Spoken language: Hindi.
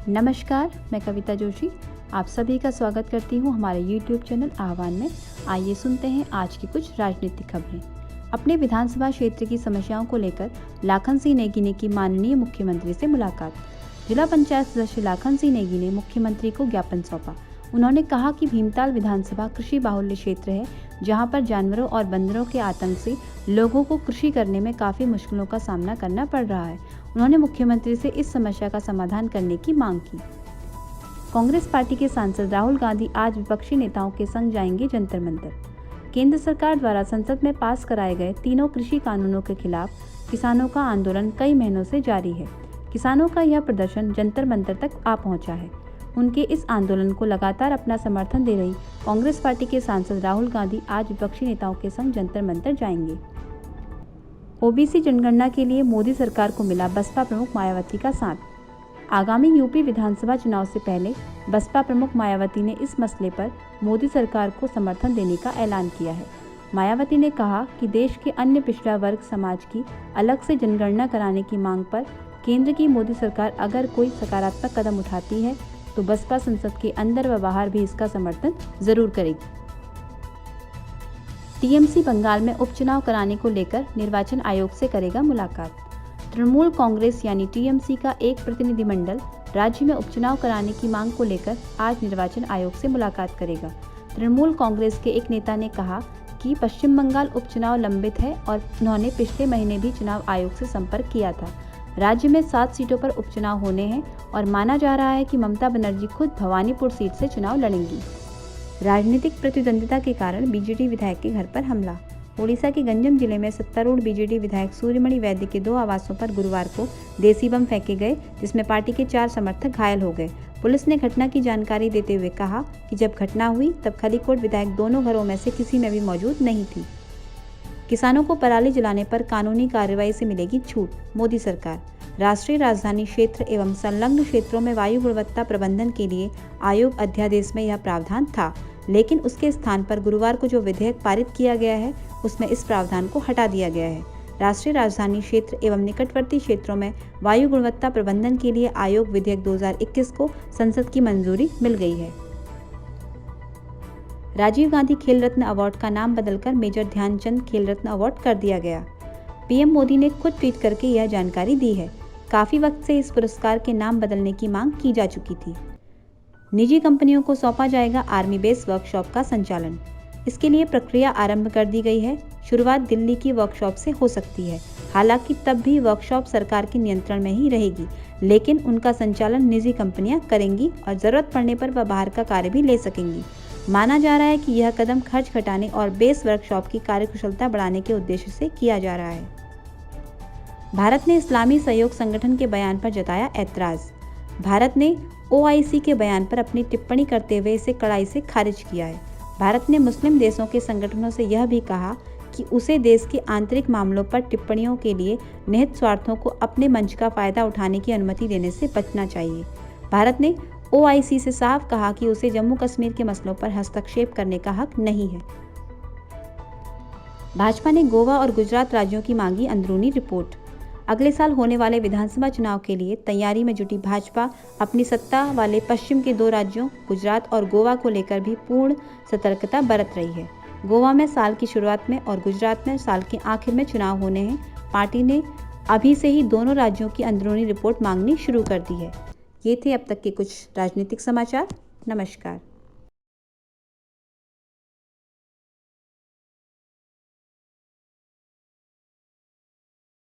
नमस्कार, मैं कविता जोशी आप सभी का स्वागत करती हूँ हमारे YouTube चैनल आह्वान में। आइए सुनते हैं आज की कुछ राजनीतिक खबरें। अपने विधानसभा क्षेत्र की समस्याओं को लेकर लाखन सिंह नेगी ने की माननीय मुख्यमंत्री से मुलाकात। जिला पंचायत सदस्य लाखन सिंह नेगी ने मुख्यमंत्री को ज्ञापन सौंपा। उन्होंने कहा कि भीमताल विधानसभा कृषि बाहुल्य क्षेत्र है, जहां पर जानवरों और बंदरों के आतंक से लोगों को कृषि करने में काफ़ी मुश्किलों का सामना करना पड़ रहा है। उन्होंने मुख्यमंत्री से इस समस्या का समाधान करने की मांग की। कांग्रेस पार्टी के सांसद राहुल गांधी आज विपक्षी नेताओं के संग जाएंगे जंतर मंतर। केंद्र सरकार द्वारा संसद में पास कराए गए तीनों कृषि कानूनों के खिलाफ किसानों का आंदोलन कई महीनों से जारी है। किसानों का यह प्रदर्शन जंतर मंतर तक आ पहुंचा है। उनके इस आंदोलन को लगातार अपना समर्थन दे रही कांग्रेस पार्टी के सांसद राहुल गांधी आज विपक्षी नेताओं के संग जंतर मंतर जाएंगे। ओबीसी जनगणना के लिए मोदी सरकार को मिला बसपा प्रमुख मायावती का साथ। आगामी यूपी विधानसभा चुनाव से पहले बसपा प्रमुख मायावती ने इस मसले पर मोदी सरकार को समर्थन देने का ऐलान किया है। मायावती ने कहा कि देश के अन्य पिछड़ा वर्ग समाज की अलग से जनगणना कराने की मांग पर केंद्र की मोदी सरकार अगर कोई सकारात्मक कदम उठाती है तो बसपा संसद के अंदर व बाहर भी इसका समर्थन जरूर करेगी। टीएमसी बंगाल में उपचुनाव कराने को लेकर निर्वाचन आयोग से करेगा मुलाकात। तृणमूल कांग्रेस यानी टीएमसी का एक प्रतिनिधिमंडल राज्य में उपचुनाव कराने की मांग को लेकर आज निर्वाचन आयोग से मुलाकात करेगा। तृणमूल कांग्रेस के एक नेता ने कहा कि पश्चिम बंगाल उपचुनाव लंबित है और उन्होंने पिछले महीने भी चुनाव आयोग से संपर्क किया था। राज्य में 7 सीटों पर उपचुनाव होने हैं और माना जा रहा है कि ममता बनर्जी खुद भवानीपुर सीट से चुनाव लड़ेंगी। राजनीतिक प्रतिद्वंदिता के कारण बीजेडी विधायक के घर पर हमला। ओडिशा के गंजम जिले में सत्तारूढ़ बीजेडी विधायक सूर्यमणि वैद्य के 2 आवासों पर गुरुवार को देसी बम फेंके गए, जिसमें पार्टी के 4 समर्थक घायल हो गए। पुलिस ने घटना की जानकारी देते हुए कहा कि जब घटना हुई तब खलीकोट विधायक दोनों घरों में से किसी में भी मौजूद नहीं थी। किसानों को पराली जलाने पर कानूनी कार्रवाई से मिलेगी छूट, मोदी सरकार। राष्ट्रीय राजधानी क्षेत्र एवं संलग्न क्षेत्रों में वायु गुणवत्ता प्रबंधन के लिए आयोग अध्यादेश में यह प्रावधान था, लेकिन उसके स्थान पर गुरुवार को जो विधेयक पारित किया गया है उसमें इस प्रावधान को हटा दिया गया है। राष्ट्रीय राजधानी क्षेत्र एवं निकटवर्ती क्षेत्रों में वायु गुणवत्ता प्रबंधन के लिए आयोग विधेयक 2021 को संसद की मंजूरी मिल गई है। राजीव गांधी खेल रत्न अवार्ड का नाम बदलकर मेजर ध्यानचंद खेल रत्न अवार्ड कर दिया गया। पीएम मोदी ने खुद ट्वीट करके यह जानकारी दी है। काफी वक्त से इस पुरस्कार के नाम बदलने की मांग की जा चुकी थी। निजी कंपनियों को सौंपा जाएगा आर्मी बेस वर्कशॉप का संचालन। इसके लिए प्रक्रिया आरंभ कर दी गई है। शुरुआत दिल्ली की वर्कशॉप से हो सकती है। हालांकि तब भी वर्कशॉप सरकार के नियंत्रण में ही रहेगी, लेकिन उनका संचालन निजी कंपनियां करेंगी और जरूरत पड़ने पर वह बाहर का कार्य भी ले सकेंगी। माना जा रहा है कि यह कदम खर्च घटाने और बेस वर्कशॉप की कार्यकुशलता बढ़ाने के उद्देश्य से किया जा रहा है। भारत ने इस्लामी सहयोग संगठन के बयान पर जताया ऐतराज। भारत ने ओआईसी के बयान पर अपनी टिप्पणी करते हुए इसे कड़ाई से खारिज किया है। भारत ने मुस्लिम देशों के संगठनों से यह भी कहा कि उसे देश के आंतरिक मामलों पर टिप्पणियों के लिए निहित स्वार्थों को अपने मंच का फायदा उठाने की अनुमति देने से बचना चाहिए। भारत ने ओआईसी से साफ कहा कि उसे जम्मू कश्मीर के मसलों पर हस्तक्षेप करने का हक नहीं है। भाजपा ने गोवा और गुजरात राज्यों की मांगी अंदरूनी रिपोर्ट। अगले साल होने वाले विधानसभा चुनाव के लिए तैयारी में जुटी भाजपा अपनी सत्ता वाले पश्चिम के 2 राज्यों गुजरात और गोवा को लेकर भी पूर्ण सतर्कता बरत रही है। गोवा में साल की शुरुआत में और गुजरात में साल के आखिर में चुनाव होने हैं। पार्टी ने अभी से ही दोनों राज्यों की अंदरूनी रिपोर्ट मांगनी शुरू कर दी है। ये थे अब तक के कुछ राजनीतिक समाचार। नमस्कार।